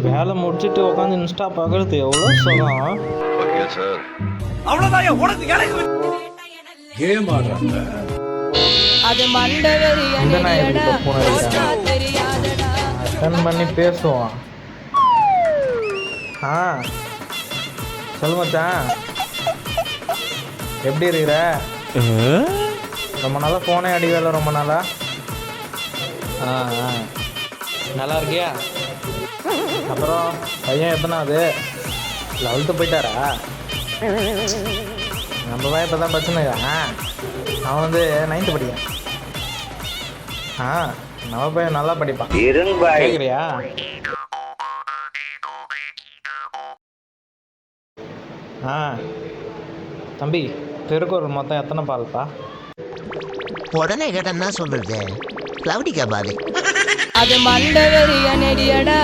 வேலை முடிச்சுட்டு உட்காந்து இன்ஸ்டா பார்க்கறது எவ்வளோ சுகம். கேம் ஆடுறாங்க. இந்த நாய் எதுக்கு இப்போ phone அடிக்கிறான்? அட்டன் பண்ணி பேசுவோம். சொல்லு மச்சான், எப்படி இருக்கிற? ரொம்ப நாளாக ஃபோனே அடிக்கல. ரொம்ப நாளா நல்லா இருக்கியா? அப்புறம் பையன் எத்தனாவது? 11th போயிட்டாரா? நம்ம பையன் இப்போ தான் பிரச்சனைக்கான். அவன் வந்து 9th படிக்கான். நம்ம பையன் நல்லா படிப்பான். கேட்குறியா? தம்பி, திருக்குறள் மொத்தம் எத்தனை பால்ப்பா? உடனே கேட்டா சொல்றது கிளவுடிக்கா பாது. அது மண்டவெறிய நெடியடா.